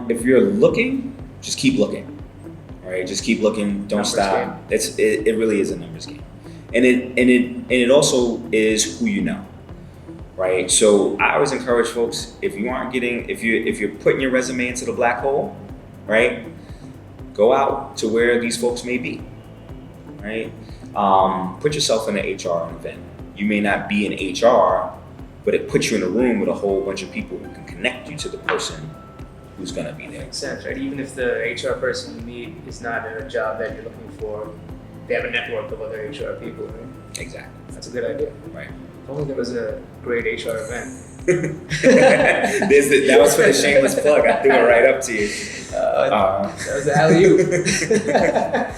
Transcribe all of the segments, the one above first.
If you're looking, just keep looking. Right? Just keep looking. Don't stop. It really is a numbers game, and it also is who you know. Right? So I always encourage folks, if you're putting your resume into the black hole, right? Go out to where these folks may be. Right? Put yourself in an HR event. You may not be in HR, but it puts you in a room with a whole bunch of people who can connect you to the person who's gonna be there. Makes sense, right? Even if the HR person you meet is not in a job that you're looking for, they have a network of other HR people, right? Exactly. That's a good idea. Right. If only there was a great HR event. That was for the shameless plug. I threw it right up to you. That was the alley-oop.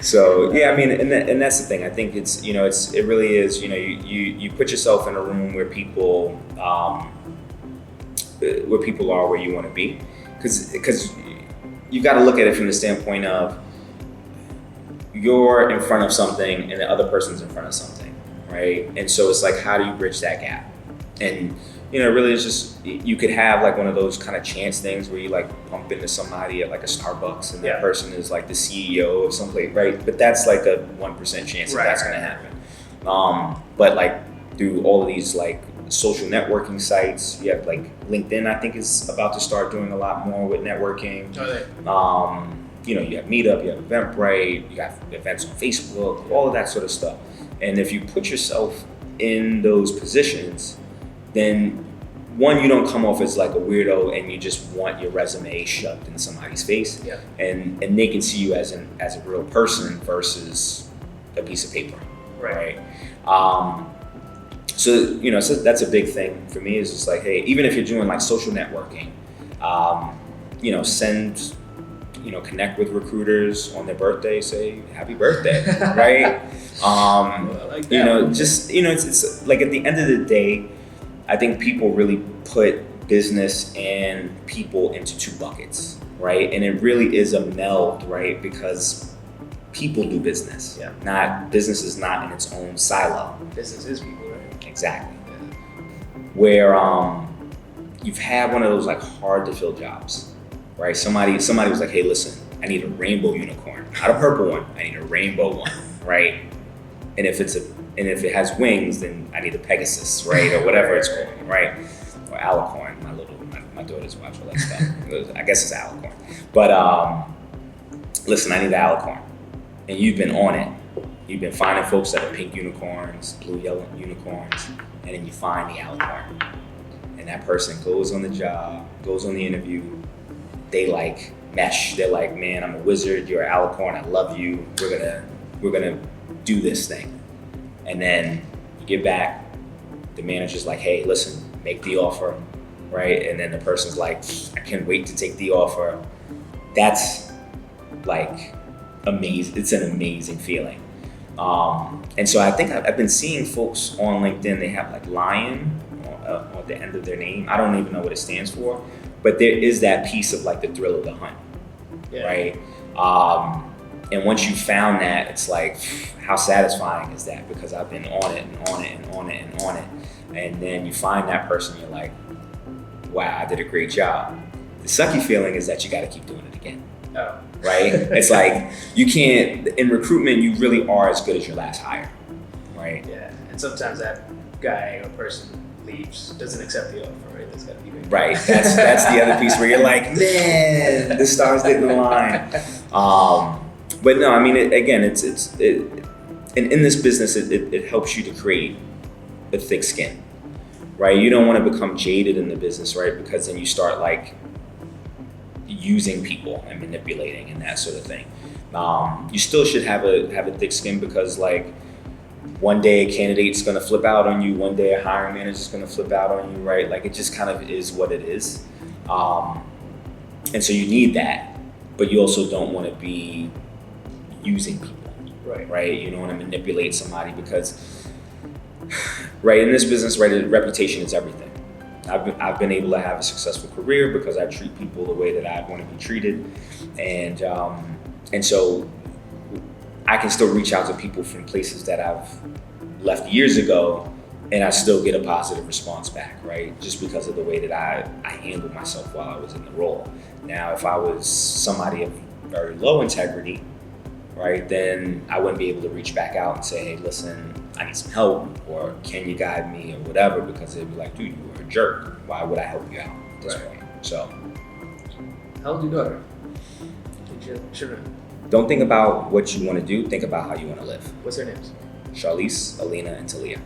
So yeah, I mean, and that's the thing. I think it really is. You put yourself in a room where people are where you want to be, because you got to look at it from the standpoint of you're in front of something and the other person's in front of something, right? And so it's like, how do you bridge that gap? And really, it's just, you could have like one of those kind of chance things where you like bump into somebody at like a Starbucks and that person is like the CEO of someplace, right? But that's like a 1% chance that that's going to happen. But like through all of these like social networking sites, you have like LinkedIn, I think is about to start doing a lot more with networking. You have Meetup, you have Eventbrite, you got events on Facebook, all of that sort of stuff. And if you put yourself in those positions, then one, you don't come off as like a weirdo and you just want your resume shoved in somebody's face, and they can see you as a real person versus a piece of paper, right? So that's a big thing for me, is just like, hey, even if you're doing like social networking, send, connect with recruiters on their birthday, say happy birthday, right? I like that. It's like at the end of the day, I think people really put business and people into two buckets, right? And it really is a meld, right? Because people do business. Business is not in its own silo. Business is people, right? Exactly. Where you've had one of those like hard to fill jobs, right? Somebody was like, hey, listen, I need a rainbow unicorn, not a purple one. I need a rainbow one, right? And if it has wings, then I need a Pegasus, right? Or whatever it's called, right? Or alicorn. My daughters watch all that stuff. I guess it's alicorn. But listen, I need the alicorn. And you've been on it. You've been finding folks that are pink unicorns, blue, yellow unicorns, and then you find the alicorn. And that person goes on the job, goes on the interview. They like mesh. They're like, man, I'm a wizard. You're an alicorn. I love you. We're gonna do this thing. And then you get back, the manager's like, hey, listen, make the offer, right? And then the person's like, I can't wait to take the offer. That's like amazing. It's an amazing feeling. And so I think I've been seeing folks on LinkedIn, they have like lion at the end of their name. I don't even know what it stands for, but there is that piece of like the thrill of the hunt, right? And once you found that, it's like, how satisfying is that? Because I've been on it and on it and on it and on it. And then you find that person, you're like, wow, I did a great job. The sucky feeling is that you got to keep doing it again, right? It's like, you can't, in recruitment, you really are as good as your last hire, right? Yeah, and sometimes that guy or person leaves, doesn't accept the offer, right? That's got to be right. That's the other piece where you're like, man, the stars didn't align. But no, I mean, and in this business, it helps you to create a thick skin, right? You don't want to become jaded in the business, right? Because then you start like using people and manipulating and that sort of thing. You still should have a thick skin, because like one day a candidate's going to flip out on you, one day a hiring manager's going to flip out on you, right? Like it just kind of is what it is. And so you need that, but you also don't want to be using people, right? You don't want to manipulate somebody, because, right, in this business, right, reputation is everything. I've been able to have a successful career because I treat people the way that I want to be treated, and so I can still reach out to people from places that I've left years ago and I still get a positive response back, right? Just because of the way that I handled myself while I was in the role. Now, if I was somebody of very low integrity, right, then I wouldn't be able to reach back out and say, hey, listen, I need some help, or can you guide me, or whatever, because they'd be like, dude, you were a jerk. Why would I help you out at this point? So, How old's your daughter? Your children. don't think about what you want to do, think about how you want to live. What's their names? Charlize, Alina, and Talia.